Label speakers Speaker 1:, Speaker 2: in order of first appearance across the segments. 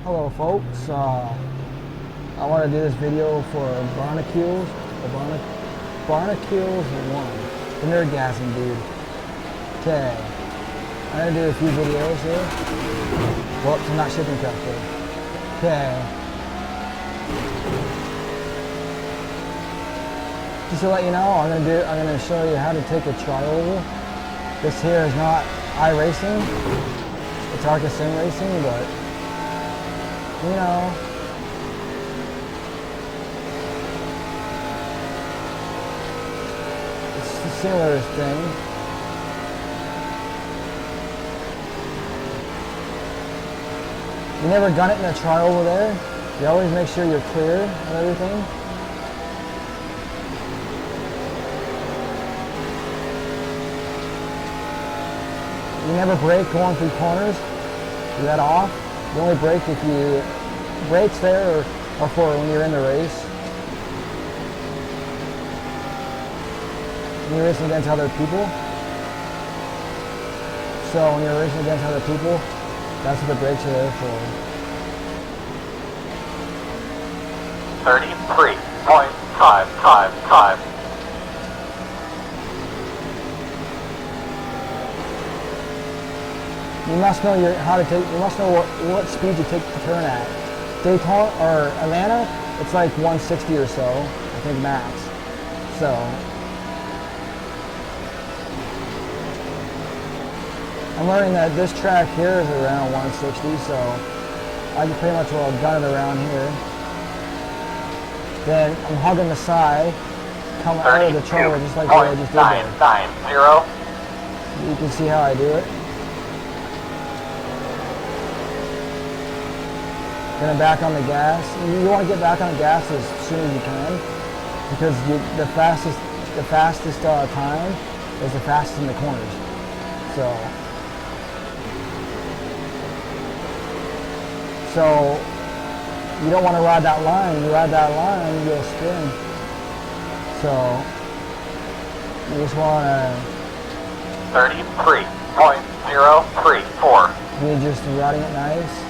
Speaker 1: Hello folks, I want to do this video for Barnacules, Barnacules 1, the Nerdgasam dude. Okay, I'm going to do a few videos here. Whoops, I'm not shipping correctly. Okay. Just to let you know, I'm going to show you how to take a tri-oval. This here is not iRacing, it's Arca Sim Racing, but you know, it's a similar thing. You never gun it in a tri over there. You always make sure you're clear of everything. You never brake going through corners. Do that off. You only brake if you brakes there or for when you're in the race. When you're racing against other people. So when you're racing against other people, that's what the brakes are there for.
Speaker 2: 33.555.
Speaker 1: You must know you must know what speed you take the turn at. Daytona or Atlanta, it's like 160 or so, I think max. So I'm learning that this track here is around 160, so I can pretty much well gun it around here. Then I'm hugging the side, come out of the trailer just like I just did there.
Speaker 2: 32.990.
Speaker 1: You can see how I do it. Gonna back on the gas. You want to get back on the gas as soon as you can, because the fastest time is the fastest in the corners. So you don't want to ride that line. You ride that line, you'll spin. So you just want to
Speaker 2: 33.034.
Speaker 1: You're just riding it nice.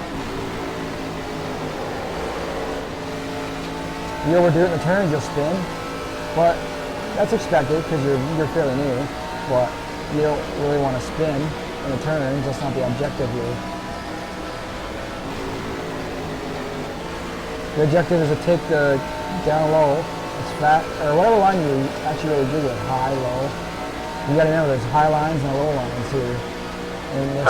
Speaker 1: You overdo it in the turns, you'll spin, but that's expected because you're fairly new. But you don't really want to spin in the turns. That's not the objective here. The objective is to take the down low, it's flat, or whatever line you actually really good with, high, low. You got to remember there's high lines and low lines here in this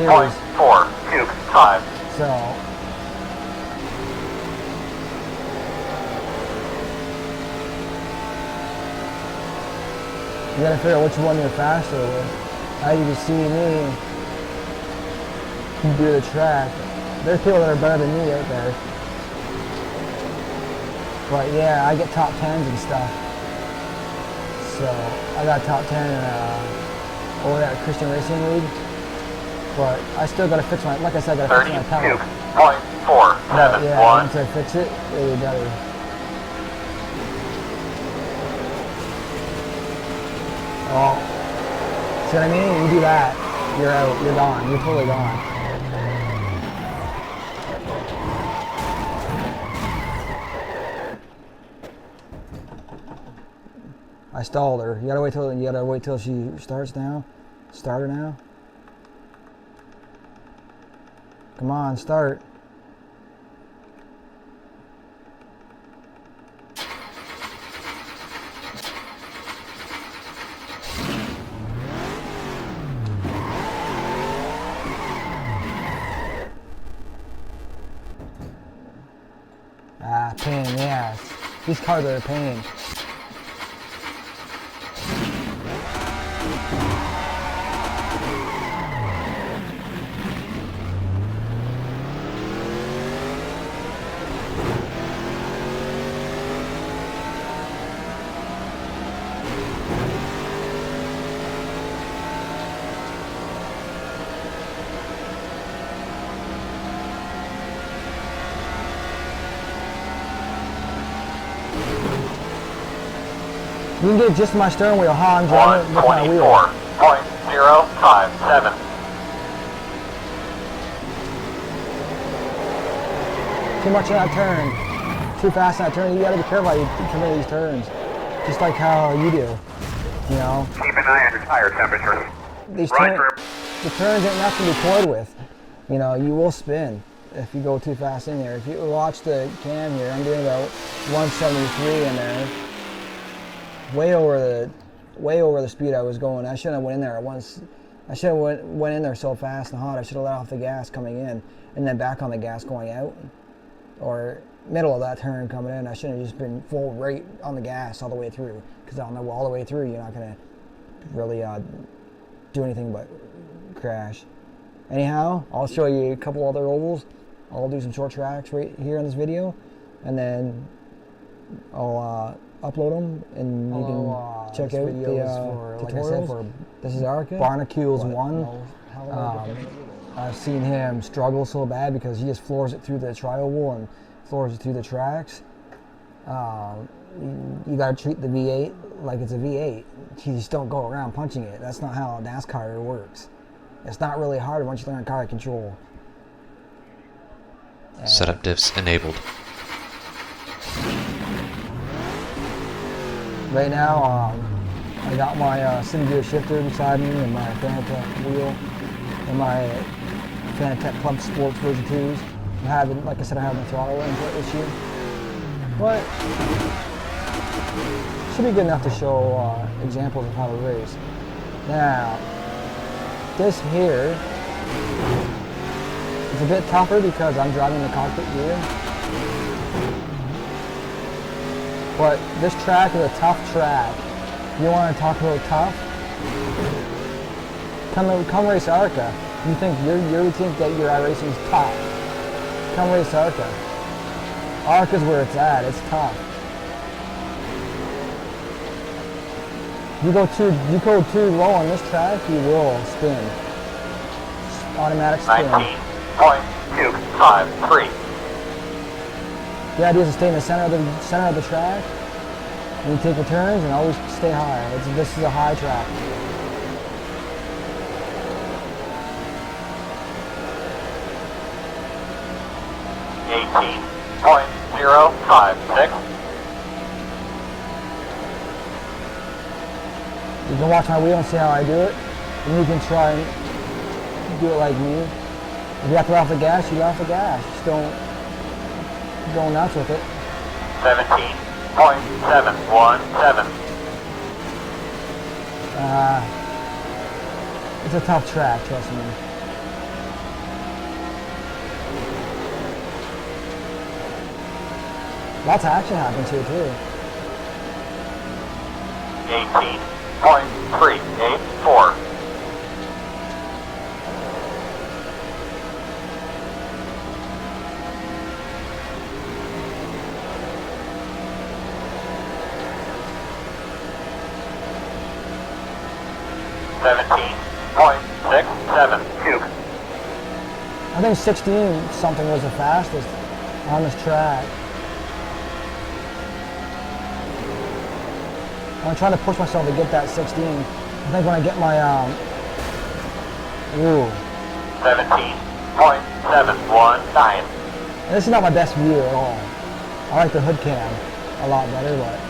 Speaker 1: series.
Speaker 2: 32.425.
Speaker 1: So. You gotta figure out which one you're faster with. As you can see me do the track. There's people that are better than me out there. But yeah, I get top 10s and stuff. So I got top 10 over at Christian Racing League. But I still gotta fix my, like I said, I gotta fix my pedal.
Speaker 2: 32.471.
Speaker 1: Yeah, once I fix it, it'll be better. Oh, see what I mean? You do that, you're out, you're gone, you're totally gone. I stalled her. You gotta wait till she starts now. Start her now. Come on, start. Pain, yes. These cars are a pain. You can get just my steering wheel, huh? I'm driving it with my wheel.
Speaker 2: 124.057.
Speaker 1: too much in that turn, too fast in that turn. You gotta be careful how you come into these turns, just like how you do. You know.
Speaker 2: Keep an eye on your tire temperature.
Speaker 1: The turns ain't nothing to be toyed with. You know, you will spin if you go too fast in there. If you watch the cam here, I'm doing about 173 in there, way over the speed I was going. I shouldn't have went in there at once. I should have went in there so fast and hot. I should have let off the gas coming in and then back on the gas going out, or middle of that turn coming in. I shouldn't have just been full rate on the gas all the way through, because on the all the way through you're not gonna really do anything but crash. Anyhow, I'll show you a couple other ovals. I'll do some short tracks right here in this video, and then I'll upload them, and you can check out the tutorials. Like I said, for this is Barnacules 1. I've seen him struggle so bad because he just floors it through the tri-oval and floors it through the tracks. You got to treat the V8 like it's a V8. You just don't go around punching it. That's not how NASCAR works. It's not really hard once you learn car control.
Speaker 3: Setup diffs enabled.
Speaker 1: Right now, I got my city gear shifter beside me, and my Fanatec wheel, and my Fanatec Club Sports version 2s. I'm having, like I said, I have my throttle input issue, but should be good enough to show examples of how to race. Now, this here is a bit tougher because I'm driving the cockpit gear. But this track is a tough track. You want to talk about tough? Come race ARCA. You think you think that your iRacing is tough? Come race ARCA. ARCA's where it's at. It's tough. You go too low on this track, you will spin. Automatic spin.
Speaker 2: 19.253.
Speaker 1: The idea is to stay in the center of the track. And you take your turns and always stay high. This is a high track.
Speaker 2: .056.
Speaker 1: You can watch my wheel and see how I do it. And you can try and do it like me. If you have to let off the gas, you let off the gas. Just don't go nuts with it.
Speaker 2: 17.717.
Speaker 1: It's a tough track, trust me. Lots of action happens here too.
Speaker 2: 18.384. .672.
Speaker 1: I think 16 something was the fastest on this track. I'm trying to push myself to get that 16. I think when I get my
Speaker 2: 17.719.
Speaker 1: This is not my best view at all. I like the hood cam a lot better, but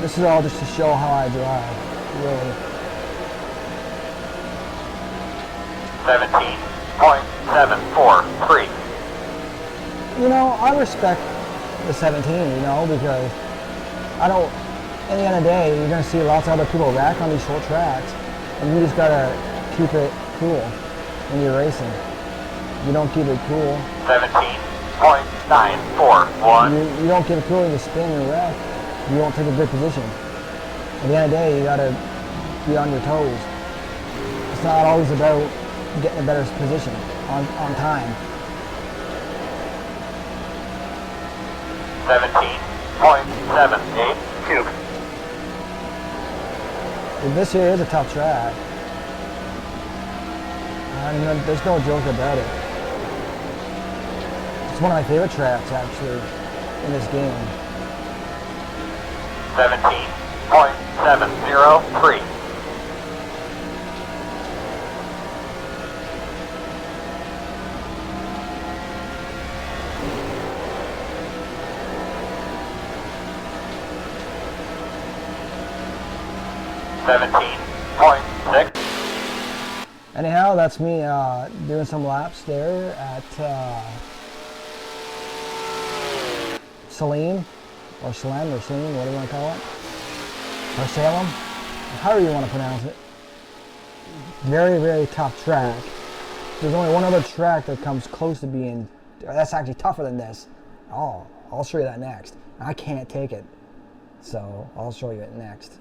Speaker 1: this is all just to show how I drive, really.
Speaker 2: 17.743.
Speaker 1: You know, I respect the 17, you know, because I don't, at the end of the day, you're going to see lots of other people rack on these short tracks, and you just got to keep it cool when you're racing. You don't keep it cool.
Speaker 2: 17.941.
Speaker 1: You don't keep it cool, you spin and wreck. You won't take a good position. At the end of the day, you got to be on your toes. It's not always about getting a better position on time.
Speaker 2: 17.782.
Speaker 1: This here is a tough track. There's no joke about it. It's one of my favorite tracks, actually, in this game.
Speaker 2: 17.703. 17.6.
Speaker 1: Anyhow, that's me doing some laps there at Saline, or Salem, or Saline, whatever you want to call it, or Salem, however you want to pronounce it. Very, very tough track. There's only one other track that comes close to being, that's actually tougher than this. Oh, I'll show you that next. I can't take it, so I'll show you it next.